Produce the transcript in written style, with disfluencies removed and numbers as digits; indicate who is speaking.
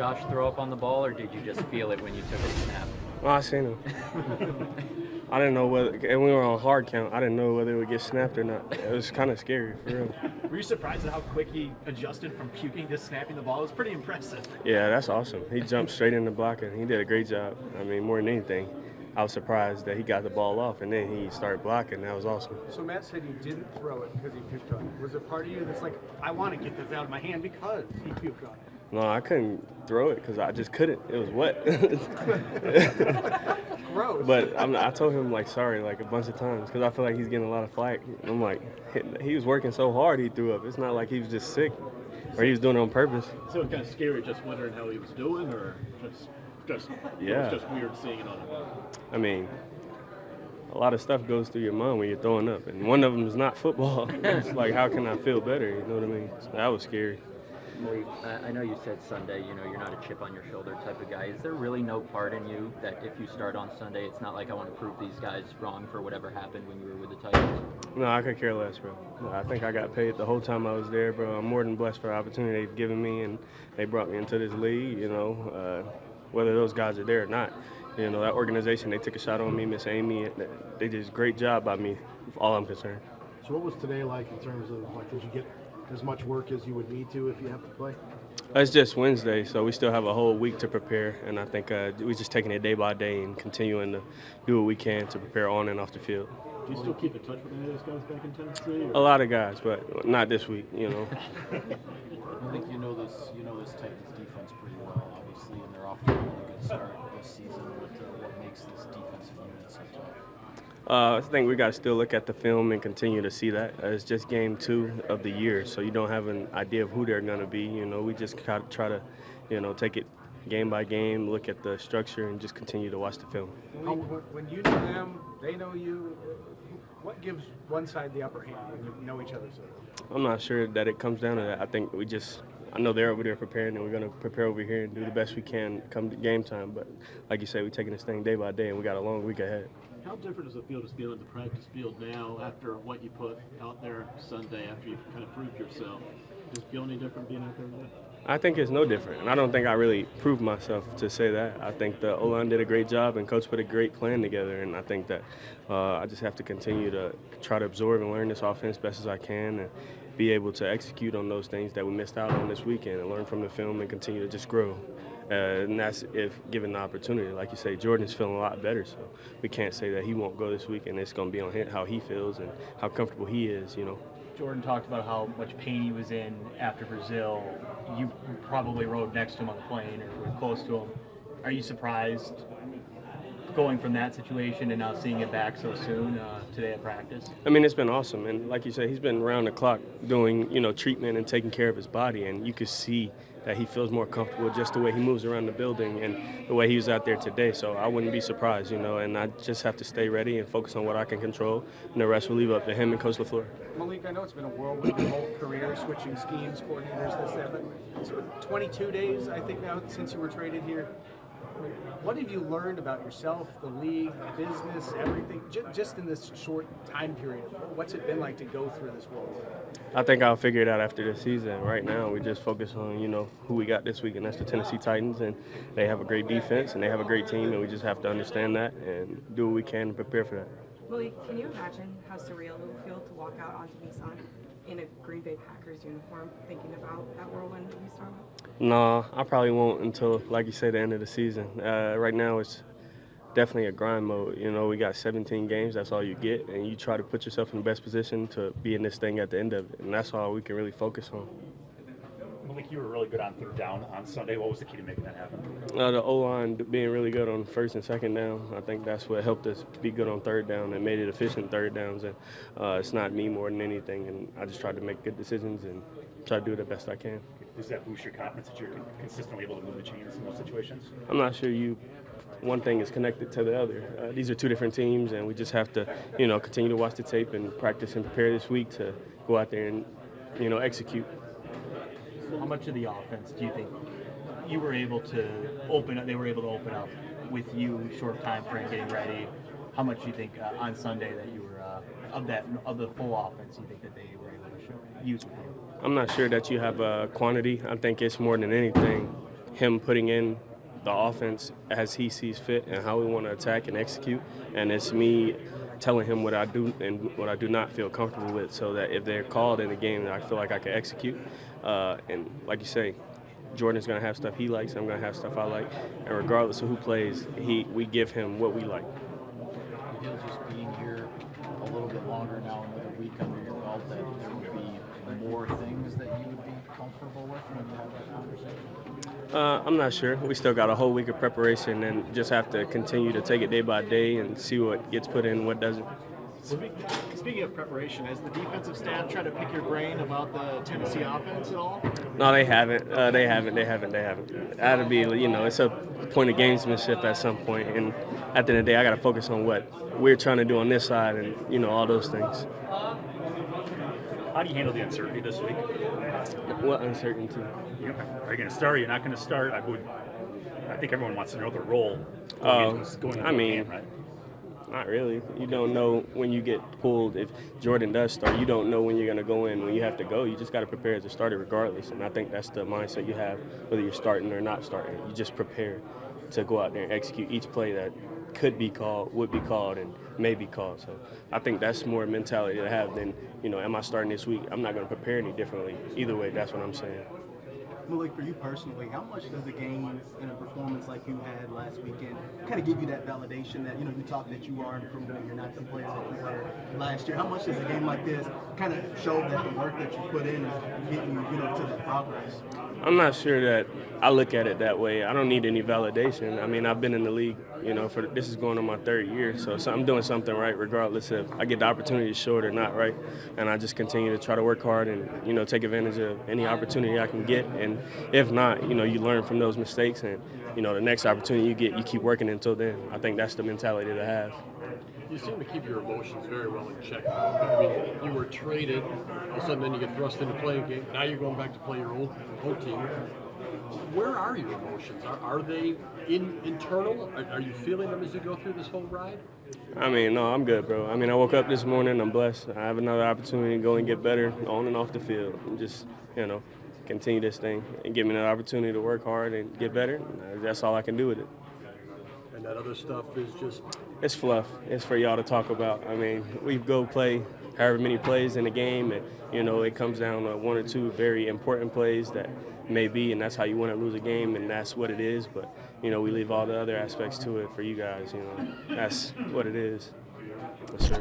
Speaker 1: Josh throw up on the ball, or did you just feel it when you took a snap?
Speaker 2: Well, I seen him. I didn't know whether, and we were on hard count. I didn't know whether it would get snapped or not. It was kind of scary, for real.
Speaker 3: Were you surprised at how quick he adjusted from puking to snapping the ball? It was pretty impressive.
Speaker 2: Yeah, that's awesome. He jumped straight in the block, and he did a great job. I mean, more than anything, I was surprised that he got the ball off, and then he started blocking. That was awesome.
Speaker 4: So Matt said you didn't throw it because he puked on it. Was there part of you that's like, I want to get this out of my hand because he puked on it?
Speaker 2: No, I couldn't throw it because I just couldn't. It was wet.
Speaker 4: Gross.
Speaker 2: But I told him, like, sorry, like, a bunch of times because I feel like he's getting a lot of flack. I'm like, he was working so hard he threw up. It's not like he was just sick or he was doing it on purpose.
Speaker 3: So it was kind of scary just wondering how he was doing, or just
Speaker 2: Yeah.
Speaker 3: it was just weird seeing it on him.
Speaker 2: I mean, a lot of stuff goes through your mind when you're throwing up, and one of them is not football. It's like, how can I feel better? You know what I mean? So that was scary.
Speaker 1: Malik, I know you said Sunday, you're not a chip on your shoulder type of guy. Is there really no part in you that if you start on Sunday, it's not like I want to prove these guys wrong for whatever happened when you were with the Titans?
Speaker 2: No, I could care less, bro. I think I got paid the whole time I was there, bro. I'm more than blessed for the opportunity they've given me, and they brought me into this league, whether those guys are there or not. That organization, they took a shot on me, Miss Amy. They did a great job by me, all I'm concerned.
Speaker 5: So what was today like in terms of, like, did you get as much work as you would need to if you have to play?
Speaker 2: It's just Wednesday, so we still have a whole week to prepare, and I think we're just taking it day by day and continuing to do what we can to prepare on and off the field.
Speaker 3: Do you still keep in touch with any of those guys back in Tennessee?
Speaker 2: A lot of guys, but not this week,
Speaker 6: I think you know this Titans defense pretty well, obviously, and they're off to a really good start this season. What makes this defensive unit so tough?
Speaker 2: I think we got to still look at the film and continue to see that. It's just game 2 of the year, so you don't have an idea of who they're going to be. We just try to, take it game by game, look at the structure, and just continue to watch the film.
Speaker 4: When you know them, they know you. What gives one side the upper hand when you know each other so well?
Speaker 2: I'm not sure that it comes down to that. I think I know they're over there preparing, and we're going to prepare over here and do the best we can come to game time. But like you say, we're taking this thing day by day, and we got a long week ahead.
Speaker 3: How different does it feel just being on the practice field now after what you put out there Sunday, after you've kind of proved yourself? Does it feel any different being out there today?
Speaker 2: I think it's no different, and I don't think I really proved myself to say that. I think the O-line did a great job, and Coach put a great plan together, and I think that I just have to continue to try to absorb and learn this offense best as I can and be able to execute on those things that we missed out on this weekend and learn from the film and continue to just grow. And that's if given the opportunity. Like you say, Jordan's feeling a lot better, so we can't say that he won't go this week, and it's going to be on him how he feels and how comfortable he is,
Speaker 7: Jordan talked about how much pain he was in after Brazil. You probably rode next to him on the plane or were close to him. Are you surprised going from that situation and now seeing it back so soon today at practice?
Speaker 2: I mean, it's been awesome, and like you said, he's been around the clock doing, treatment and taking care of his body, and you could see that he feels more comfortable just the way he moves around the building and the way he was out there today. So I wouldn't be surprised, and I just have to stay ready and focus on what I can control, and the rest will leave up to him and Coach LaFleur.
Speaker 4: Malik, I know it's been a whirlwind your whole career, switching schemes, coordinators, this, that, but it's been 22 days, I think, now since you were traded here. What have you learned about yourself, the league, business, everything, just in this short time period? What's it been like to go through this whirlwind?
Speaker 2: I think I'll figure it out after this season. Right now, we just focus on, who we got this week, and that's the Tennessee Titans, and they have a great defense, and they have a great team, and we just have to understand that and do what we can to prepare for that.
Speaker 8: Malik, can you imagine how surreal it will feel to walk out onto Nissan in a Green Bay Packers uniform, thinking about that whirlwind that you saw?
Speaker 2: No, I probably won't until, like you say, the end of the season. Right now, it's definitely a grind mode. We got 17 games. That's all you get, and you try to put yourself in the best position to be in this thing at the end of it, and that's all we can really focus on.
Speaker 3: Malik, you were really good on third down on Sunday. What was the key to making that happen?
Speaker 2: The O-line being really good on first and second down. I think that's what helped us be good on third down and made it efficient third downs. And it's not me more than anything, and I just tried to make good decisions and try to do the best I can.
Speaker 3: Does that boost your confidence that you're consistently able to move the chains in those situations?
Speaker 2: I'm not sure one thing is connected to the other. These are two different teams, and we just have to, continue to watch the tape and practice and prepare this week to go out there and, execute.
Speaker 7: How much of the offense do you think you were able to open up? They were able to open up with you, short time frame, getting ready. How much do you think on Sunday that you were of the full offense? You think that they were able to use with you?
Speaker 2: I'm not sure that you have a quantity. I think it's more than anything him putting in the offense as he sees fit and how we want to attack and execute. And it's me telling him what I do and what I do not feel comfortable with, so that if they're called in a game that I feel like I can execute. And like you say, Jordan's going to have stuff he likes, I'm going to have stuff I like. And regardless of who plays, we give him what we like.
Speaker 6: He'll just being here a little bit longer now, another week under your belt, that there would be more things that you would be comfortable with when you have that conversation?
Speaker 2: I'm not sure. We still got a whole week of preparation and just have to continue to take it day by day and see what gets put in and what doesn't.
Speaker 4: Speaking of preparation, has the defensive staff tried to pick your brain about the Tennessee offense at all?
Speaker 2: No, they haven't. They haven't. That'll be, it's a point of gamesmanship at some point. And at the end of the day, I got to focus on what we're trying to do on this side and, all those things.
Speaker 9: How do you handle the uncertainty this week?
Speaker 2: What uncertainty?
Speaker 9: Are you going to start? Are you not going to start? I think everyone wants to know the role going into the game, right?
Speaker 2: Not really. You don't know when you get pulled. If Jordan does start, you don't know when you're going to go in. When you have to go, you just got to prepare as a starter regardless. And I think that's the mindset you have, whether you're starting or not starting. You just prepare to go out there and execute each play that could be called, would be called, and may be called. So I think that's more mentality to have than, am I starting this week? I'm not going to prepare any differently. Either way, that's what I'm saying.
Speaker 10: Malik, for you personally, how much does the game and a performance like you had last weekend kind of give you that validation that, you talk that you are improving and you're not the player that you were last year? How much does a game like this kind of show that the work that you put in is getting you, to that progress?
Speaker 2: I'm not sure that I look at it that way. I don't need any validation. I mean, I've been in the league, this is going on my third year, so I'm doing something right regardless if I get the opportunity to show it or not, right? And I just continue to try to work hard and, take advantage of any opportunity I can get. And if not, you learn from those mistakes and, the next opportunity you get, you keep working until then. I think that's the mentality to have.
Speaker 11: You seem to keep your emotions very well in check. I mean, you were traded, all of a sudden then you get thrust into playing game. Now you're going back to play your old team. Where are your emotions? Are they internal? Are you feeling them as you go through this whole ride?
Speaker 2: I mean, no, I'm good, bro. I mean, I woke up this morning, I'm blessed. I have another opportunity to go and get better on and off the field. And just, continue this thing and give me an opportunity to work hard and get better. That's all I can do with it.
Speaker 11: And that other stuff is just...
Speaker 2: It's fluff. It's for y'all to talk about. I mean, we go play however many plays in a game, and, it comes down to one or two very important plays that may be, and that's how you win or lose a game, and that's what it is. But, we leave all the other aspects to it for you guys. That's what it is. Yes, sir.